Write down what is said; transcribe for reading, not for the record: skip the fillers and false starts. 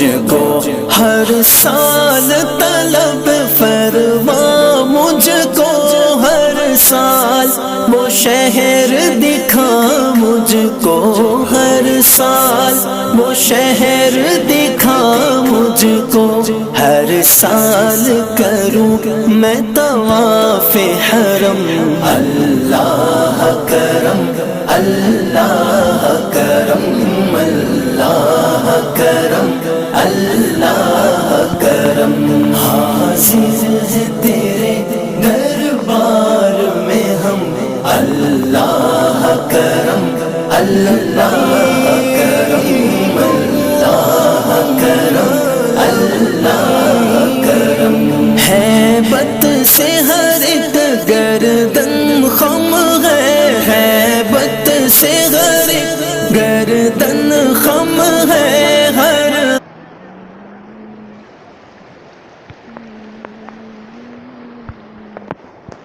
مجھ کو ہر سال طلب فرما مجھ کو ہر سال وہ شہر دکھا مجھ کو ہر سال وہ شہر دکھا مجھ کو ہر سال کروں میں طواف حرم اللہ کرم اللہ کرم اللہ کرم اللہ کرم حاضر ہے تیرے دربار میں ہم اللہ کرم اللہ